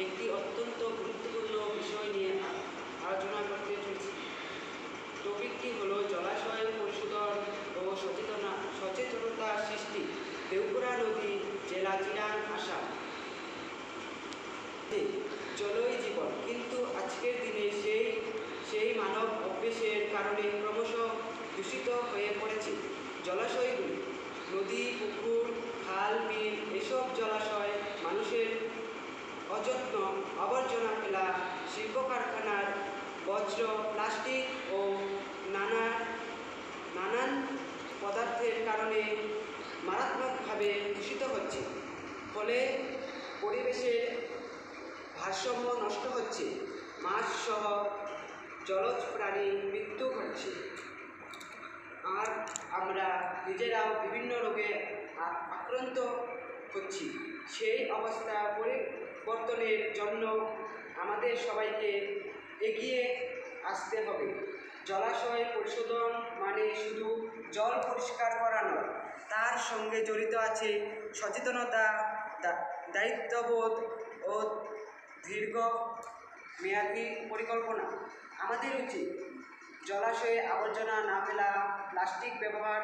একটি অত্যন্ত গুরুত্বপূর্ণ বিষয় নিয়ে আলোচনা করতে চলেছি। টপিকটি হলো জলাশয় পরিশোধন ও সচেতনতা সৃষ্টি, দেওঘরা নদী, জেলা চিরাং, আসাম। জলই জীবন, কিন্তু আজকের দিনে সেই মানব অভ্যেসের কারণে ক্রমশ দূষিত হয়ে পড়েছে জলাশয়গুলি। নদী, পুকুর, খাল, বিল, এসব জলাশয় মানুষের অযত্ন, আবর্জনা ফেলা, শিল্প কারখানার বজ্র, প্লাস্টিক ও নানান পদার্থের কারণে মারাত্মকভাবে দূষিত হচ্ছে। ফলে পরিবেশের ভারসাম্য নষ্ট হচ্ছে, মাছ সহ জলজ প্রাণীর মৃত্যু ঘটছে, আর আমরা নিজেরাও বিভিন্ন রোগে আক্রান্ত হচ্ছি। সেই অবস্থা পরিবর্তনের জন্য আমাদের সবাইকে এগিয়ে আসতে হবে। জলাশয় পরিশোধন মানে শুধু জল পরিষ্কার করা নয়, তার সঙ্গে জড়িত আছে সচেতনতা, দায়িত্ববোধ ও দীর্ঘমেয়াদী পরিকল্পনা। আমাদের উচিত জলাশয়ে আবর্জনা না ফেলা, প্লাস্টিক ব্যবহার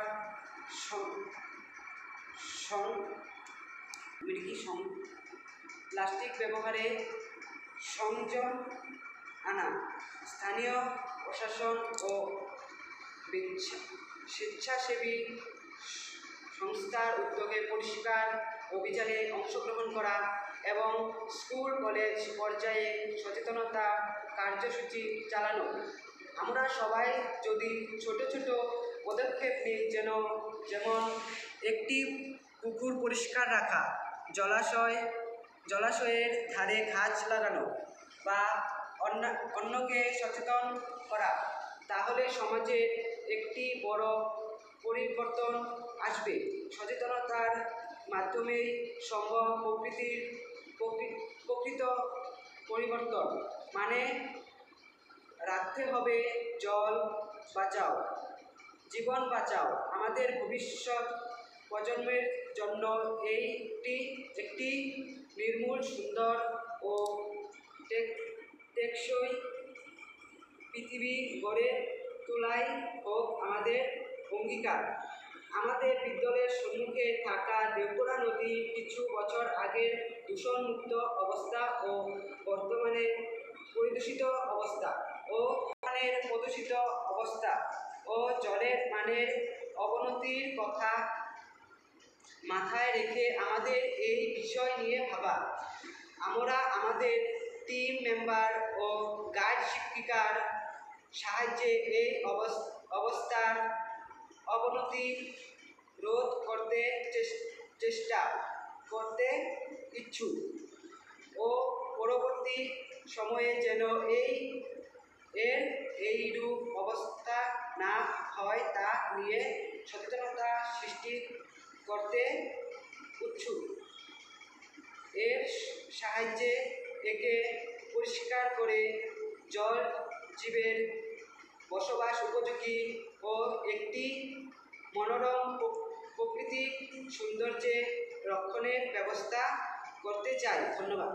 প্লাস্টিক ব্যবহারে সংযম আনা, স্থানীয় প্রশাসন ও স্বেচ্ছাসেবী সংস্থার উদ্যোগে পরিষ্কার অভিযানে অংশগ্রহণ করা এবং স্কুল কলেজ পর্যায়ে সচেতনতা কার্যসূচি চালানো। আমরা সবাই যদি ছোট ছোট পদক্ষেপ নিই, যেমন একটি পুকুর পরিষ্কার রাখা, জলাশয়ের ধারে গাছ লাগানো বা অন্যকে সচেতন করা, তাহলে সমাজে একটি বড় পরিবর্তন আসবে। সচেতনতার মাধ্যমেই সম্ভব প্রকৃত পরিবর্তন। মানে রাখতে হবে জল বাঁচাও, জীবন বাঁচাও। আমাদের ভবিষ্যৎ প্রজন্মের জন্য একটি নির্মল, সুন্দর ও টেকসই পৃথিবী গড়ে তোলাই হোক আমাদের অঙ্গীকার। আমাদের বিদ্যালয়ের সম্মুখে থাকা দেওঘরা নদী কিছু বছর আগের দূষণমুক্ত অবস্থা ও বর্তমানে পরিদূষিত অবস্থা ও প্রদূষিত অবস্থা ও জলের মানের অবনতির কথা মাথায় রেখে আমাদের এই বিষয় নিয়ে ভাবা। আমরা আমাদের টিম মেম্বার ও গাইড শিক্ষিকার সাহায্যে এই অবস্থার অবনতি রোধ করতে চেষ্টা করতে ইচ্ছুক ও পরবর্তী সময়ে যেন এইরূপ অবস্থা না হয় তা নিয়ে সচেতনতা সৃষ্টি করতে ইচ্ছুক। এর সাহায্যে একে পরিষ্কার করে জল জীবের বসবাস উপযোগী ও একটি মনোরম প্রাকৃতিক সৌন্দর্যে রক্ষণের ব্যবস্থা করতে চাই। ধন্যবাদ।